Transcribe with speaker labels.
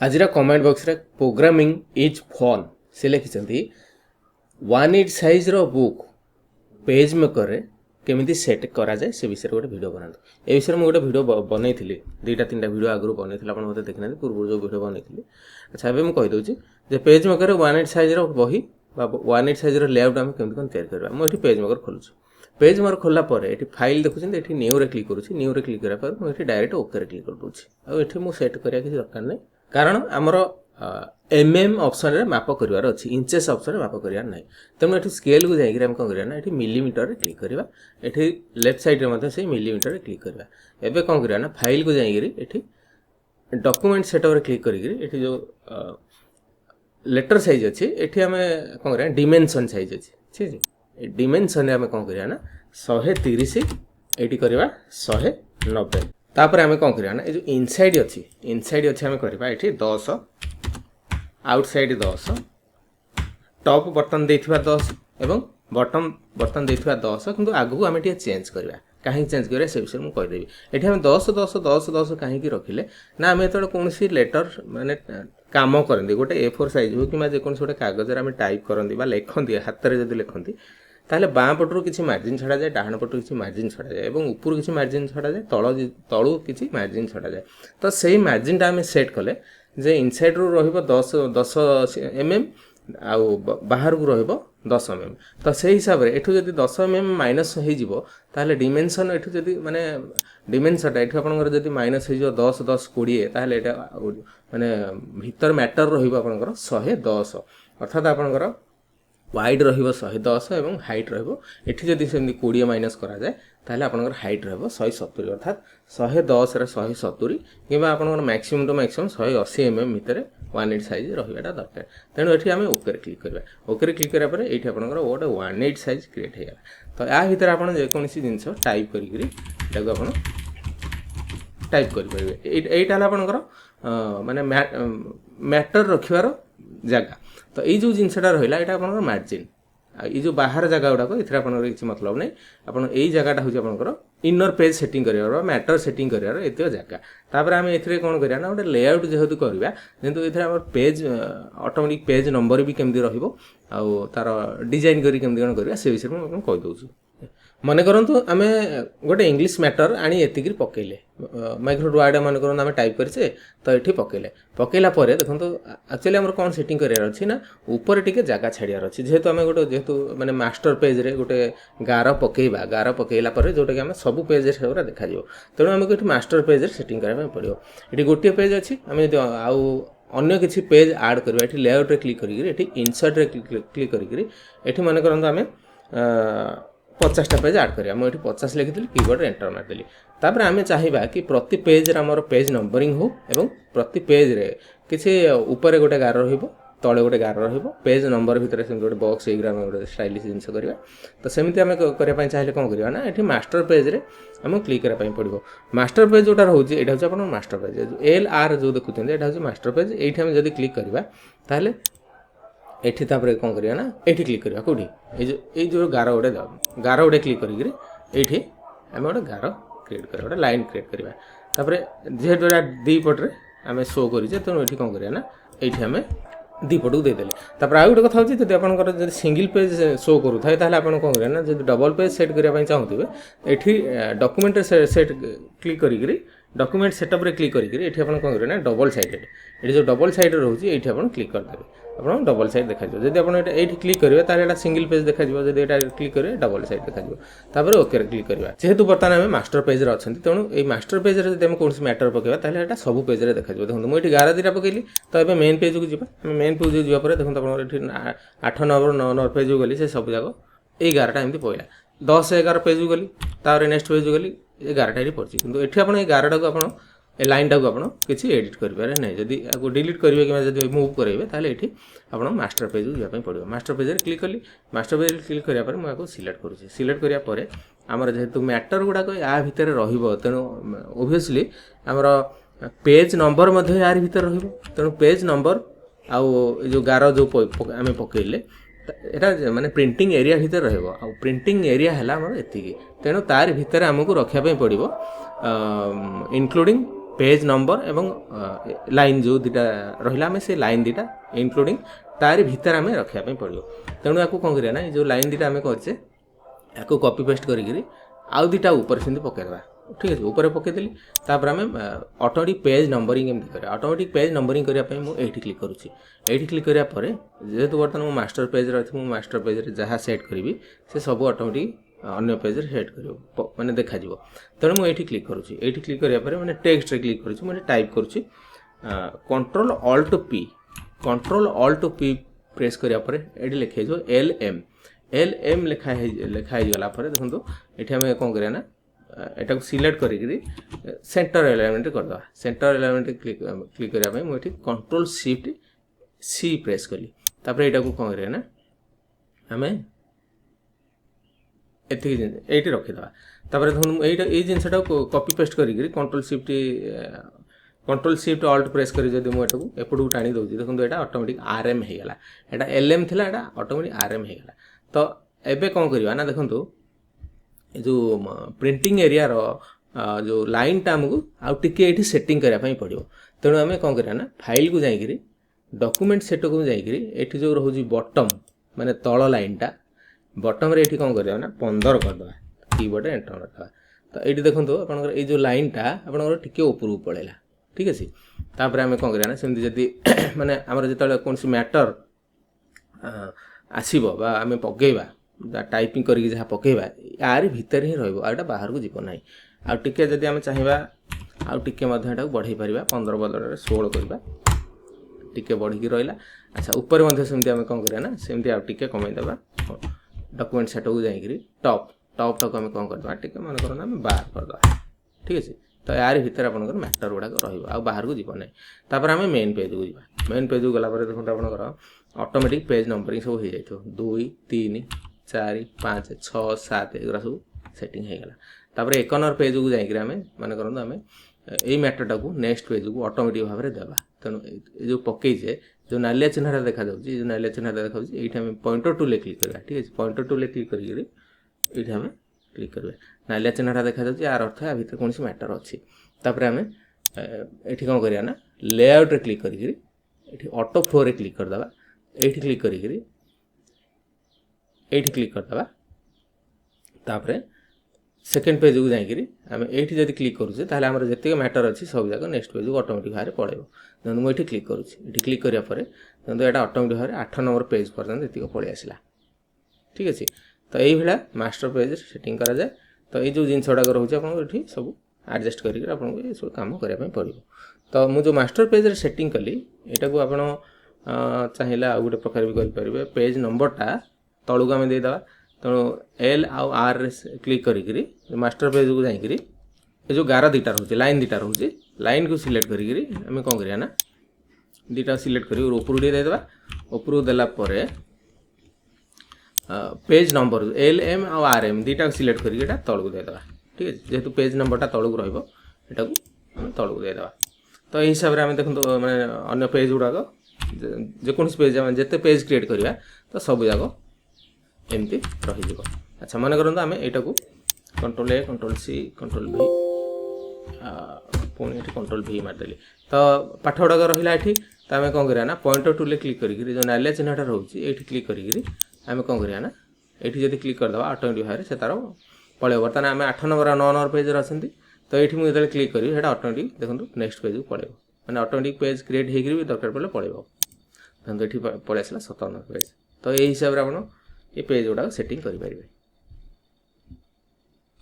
Speaker 1: आज comment box रे programming is fun से लिखिं 1/8 साइज रो बुक पेज मेकर रे केमिति सेट करा जाए से विषय गोटे वीडियो बना ए विषय में गोटे वीडियो बनई थी 2-3 वीडियो आगु बनई थी आप देखना पूर्व जो वीडियो बनई थी। अच्छा एवं मुझे कहीदे जे पेज मेकर 1/8 साइज रो बही 1/8 साइज रो लेआउट आम केमती कौन तैयार करबा। मुझे पेज मेकर खोलुछु पेज मेकर खोला पर ये फाइल देखुं ये न्यू रे क्लिक करुँच न्यू रे क्लिक करा मुझे डायरेक्ट ओके रे क्लिक कर दूसरी आठ मुझे सेट करा किसी दरकार नहीं कारण आमर ऑप्शन रे माप करिवार अछि इंचेस ऑप्शन रे माप करिवार नै तेणु एठी स्केल को जाई हम कोन करिया ना एठी मिलीमीटर रे क्लिक करिवा एठी लेफ्ट साइड रे मते से मिलीमीटर रे क्लिक करिवा। एबे कोन करिया ना फाइल को जाई एठी डॉक्यूमेंट सेटअप रे क्लिक करी एठी जो लेटर साइज अछि एठी हमें कोन करिया डायमेंशन साइज अछि ठीक है डायमेंशन रे हमें कोन करिया ना 130 एठी करिवा 190 तापर हमें कौन करिया ना जो इनसाइड अच्छी हमें करवा ये 10 आउटसाइड 10 टॉप बटन देथिबा 10 एवं बटन बटन देथिबा 10 किंतु आगु हमें टे चेंज करवा कहीं चेंज करिया से विषय में कहदेवी ये हमें 10 10 10 10 कहीं रखिले ना आम जो कौन लेटर माने काम करती गोटे A4 साइज हो कि जेकोसी गोटे कागज आम टाइप करती लिखती हाथ में जब लिखती ताहले बाँ पटू किसी मार्जिन छड़ा जाए डाहाण पटू किसी मार्जिन छड़ा जाए और ऊपर किसी मार्जिन छड़ा जाए तलू किसी मार्जिन छड़ा जाए तो सही मार्जिन टा आम सेट कले जे इनसाइड रू रहिबो 10 mm आउ बाहर को रहिबो 10 mm तो से हिसाब रे एठू जदी 10 mm माइनस हो जिवो ताहले डिमेंशन एठू जदी माने डिमेंशन एठू आपनकर जदी माइनस हो जिवो 10 10 20 ताहले एटा माने भीतर मैटर रहिबो आपनकर 110 अर्थात आपनकर वाइड रहिबो 110 एवं हाइट रहिबो एठी जदी सेमि 20 माइनस करा जाए ताहले आपनकर हाइट रहिबो 170 अर्थात 110 रे 170 किबा आपनकर मैक्सिमम टू मैक्सिमम 180 mm भितर 1/8 साइज रहिबाटा दरकार। तेणु एठी हमें ओके रे क्लिक करबा ओके रे क्लिक करा पर एठी आपनकर गोटे 1/8 साइज क्रिएट हेगा तो या भितर आपन जे कोनसी जिंस टाइप करी करी एटाको आपन टाइप करि परिबे एटा आपनकर माने मैटर रखिवार जगह तो ये जो जिनसटा रहा यहाँ आप मार्जिन ये जो बाहर जगह गुड़ाक ये किसी मतलब नहीं आप जगहटा हूँ इनर पेज सेटिंग कर मैटर सेटिंग कर जगह तापर आम ए कौन करा ना गोटे लेआउट जेहेतु करवा जेहेतु ये पेज ऑटोमेटिक पेज नंबर भी केमती तार डिजाइन करी केमती कौन करवा से विषय में कहीदे मन करतु आम गोटे इंग्लीश मैटर आनी एतिक पकईले माइक्रोसॉफ्ट वर्ड मन कर आम टाइप करे तो ये पकईले पकईला देखो एक्चुअली आम कौन सेटिंग करार अच्छी ना ऊपर टी जगह छाड़ार अच्छी जेहेतु आम गोटे जेहेतु माने मास्टर पेज रे गोटे गार पकईला जोटा कि आम सब पेज से देखा तेणु आमको ये मास्टर पेज रे सेटिंग कराया पड़ो ये गोटे पेज अच्छी आम आउ अन्य किसी पेज आड करवा ये लेआउट रे क्लिक करी इनसर्ट रे क्लिक करी मन कर आम 50टा पेज आड करिया मुझे 50 लिखिली कीबोर्ड रे एंटर मारदेली तापर आमे चाहिबा कि प्रति पेज रे हमर पेज नंबरिंग हो एवं प्रति पेज रे किसी ऊपर गोटे गार रहिबो तळे गोटे गार रहिबो पेज नंबर भितर से गोटे बॉक्स एग्राम गोटे स्टाइलिश जिंस करबा तो सेमिति आमे करिया पय चाहिले कोन करिया ना एठी मास्टर पेज रे हम क्लिक करा पय पड़िबो मास्टर पेज जोटा रहउची एटा होची अपन मास्टर पेज एल आर जो देखुतन एटा होची मास्टर पेज एठी हम जदी क्लिक करबा ताहले एठी तापर कौन करिया ना एठी क्लिक करिया कोठी ए जो गार गोटे क्लिक करी एठी आम गोटे गार क्रिएट करिया गोटे लाइन क्रिएट करिया तापर जेहेतु दी पटरे आम शो करिजे तेणु एठी कौन करिया ना एठी आम दी पटू देदेले तापर आ गोटे कथा होची जदि आपनकर जदि सिंगल पेज शो करू थाए ताहले आपन कौन करिया ना जदि डबल पेज सेट करिया पय चाहूथिबे एठी डॉक्यूमेंट सेट क्लिक करी डॉक्यूमेंट सेटअप रे क्लिक करी एठी आपन कौन करिया ना डबल साइडेड एठी जो डबल साइड रहउची एठी आपन क्लिक कर देबे आप डबल साइड देखा जब आप ये क्लिक करेंगे तार सिंगल पेज देखा जब ये क्लिक करेंगे डबल साइड देखा ओके क्लिक करवा जेहेतु बर्तमान आम मास्टर पेज रे अच्छा तेणु ये मास्टर पेज रे जब कौन मैटर पकेवा ताहले सब पेज रे देखा देखो मुझे गार दीटा पकईली तो ये मेन पेज को जी मेन पेज जावापर देखो आप 8 नंबर 9 नंबर पेज को गली से सब जाक ये गारटा एमती पड़ा 10 11 पेज को गली तापर नेक्स्ट पेज को गली 11टा ये पड़ी कि ये आप गारटा को आप ए लाइन टाक आप किसी एडिट करें ना जदि आपको डिलीट करेंगे कि मुव करेंगे ताहले ये आप मास्टर पेज को जावाई पड़ो मास्टर पेज रे क्लिक कली मास्टर पेज क्लिक कराया मुझे सिलेक्ट करुँची सिलेक्ट कराया आमर जेहेतु मैटर गुड़ाक या भितर तेणु ओबियसली आमर पेज नंबर यार भितर तेणु पेज नंबर आउ जो गार जो आम पकईले यहाँ माने प्रिंटिंग एरिया भितर रहा प्रिंटिंग एरिया है एतिकी तेणु तार भितर आमको रखापी पड़ो इनक्लूडिंग पेज नंबर एवं लाइन जो दुटा रहा आम से लाइन दुटा इंक्लूडिंग तार भीतर आम रखापी पड़ो तेणु या कौन करा ना जो लाइन दुटा आम करचे या कॉपी पेस्ट करी आउ दुटा ऊपर से पकईदे ठीक है ऊपर पकईदेली तापर आम ऑटोमेटिक पेज नंबरिंग एमती करा ऑटोमेटिक पेज नंबरिंग करने मुझे क्लिक करुँची ये क्लिक करापर जेहेतु बर्तमान मास्टर पेज रही मास्टर पेज जहाँ सेट करी से सब ऑटोमेटिक अन्य पेज सेट कर मैंने देखा तेणु मुझे क्लिक करुँची ये क्लिक करापर मैंने टेक्स्ट रे क्लिक करुँची मुझे टाइप करुँची कंट्रोल ऑल्ट पी प्रेस करापर ये लिखे एल एम लिखाई गला देखो ये आम कौन करा ना एटा सिलेक्ट करी सेंटर एलिमेंट करदे सेंटर एलिमेंट क्लिक करने मुझे कंट्रोल शिफ्ट सी प्रेस कली तापर यहाँ को कौन करा ना आम ये रखीदे तापर देखो ये जिनसा कॉपी पेस्ट करी कंट्रोल शिफ्ट ऑल्ट प्रेस करी जब मुझे एपटू टाणी दूसरी देखो यहाँ ऑटोमेटिक आरएम होगा यहाँ एलएम थी यहाँ ऑटोमेटिक आरएम होगा तो एबे कौन करवा ना देखो जो प्रिंटिंग एरिया जो लाइन टा आमको आउ टिके ये सेटिंग करने पड़ो तेणु आम कौन करा ना फाइल को जाकि डॉक्यूमेंट सेट को जाकि जो रोज बॉटम माने तल लाइन टा बॉटम रे ये कौन करवा ना 15 करदे कीबोर्ड एंटर करदे तो ये देखो आप जो लाइन टा आप टिके ऊपर पड़ेगा ठीक अच्छे तापर आम कौन करा ना सेमती जदि माने आमर जो कौन मैटर आसब आम पकईवा टाइपिंग करके जहाँ पकईवा यार भीतर ही रहा बाहर को जीव ना आउ टिके जदि आम चाहिए आउ टिके बढ़ई पार 15 बदल 16 करवा टिके बढ़ी रहा अच्छा ऊपर सेमती आम कौन करा ना सेमती आउ टिके कमेदेवा डॉक्यूमेंट सेट को जाकि टॉप टाक आम कौन करदे टिके मन करना आम बाहर करदे ठीक अच्छे तो यार भीतर आपंकर मैटर गुड़ाक बाहर को जीव ना तापर आम मेन पेज को जावा मेन पेज को गलापर देखो आपंकर ऑटोमेटिक पेज नंबरिंग सब हो जाए 2 3 4 5 6 7 एगुरा सब सेटिंग होगा तापर 1 नंबर पेज को जाकि आम मान करूँ आम यही मैटरटा को नेक्स्ट पेज को ऑटोमेटिक भाव में देवा तेणु जो पकईचे जो नालिया चिन्हटा देखा जो नालिया चिन्हटा देखा ये आम पॉइंटर टूल क्लिक करवा ठीक है पॉइंटर टूल क्लिक करें आम क्लिक करें नालिया चिन्हटा देखा यार अर्थ या भर कौन मैटर अच्छी तापर आम ये कौन करा ना लेआउट रे क्लिक करी ऑटो फ्लो रे क्लिक करदे ये क्लिक करी क्लिक करदे तापर सेकेंड पेज को जाकि आम ये जब क्लिक करुचे ताहले आमर जितने मैटर अच्छी सब जाक नेक्स्ट पेज को ऑटोमेटिक भाव में पड़े देखो मुझे क्लिक करुँची ये क्लिक करापर देखो यहाँ ऑटोमेटिक भाव में 8 नंबर पेज पर्यटन ये पलि आसला ठीक अच्छे तो यही मास्टर पेज सेटिंग करा जाए तो ये जो जिनस गुड़ाक रोचे आपको सब एडजस्ट करके आपको ये सब कम करने पड़ो तो मुझे मास्टर पेज सेटिंग कली यहाँ को आप चाहिए आ गोटे प्रकार भी करेंगे पेज नंबरटा तलू आम देदेवा तेणु एल आउ आर क्लिक करी मास्टर पेज को जाकि ये जो गार दुटा रोचे लाइन दुटा रोचे लाइन को सिलेक्ट करी आम कौन करिया ना दुटा सिलेक्ट कर ऊपर देदेवा ऊपर देलापर पेज नंबर एल एम आउ आर एम दुटा सिलेक्ट करके तल को देदेवा ठीक है जेहेतु पेज नंबरटा तल को रहा तल को देदेवा तो यही हिसाब से आम देखो मैंने अन्य पेज गुड़ाक जेको पेज जिते पेज क्रिएट करवा तो सब जाक एमती रही अच्छा मन करूँ आम यहाँ को control A control C control भी पुणी कंट्रोल भी मारदेली तो पाठ गुड़ाक रहा ये तो आम कौन करा ना पॉइंटर टूल क्लिक करी जो नालिया चिन्हटा रोचे ये क्लिक करी आम कौन करा ना ये जब क्लिक करदे ऑटोमेटिक भाव में से तार पलैब बर्तमान आम 8 नंबर 9 नंबर पेज अच्छा तो ये मुझे क्लिक करी है ऑटोमेटिक देखो नेक्स्ट पेज को पलैब मैंने ऑटोमेटिक पेज क्रिएट होगी दरकार पड़े पलैब देखो ये पलि आसला 7 नंबर पेज तो यही हिसाब से आप ये पेज गुड़ाक सेटिंग करेंगे।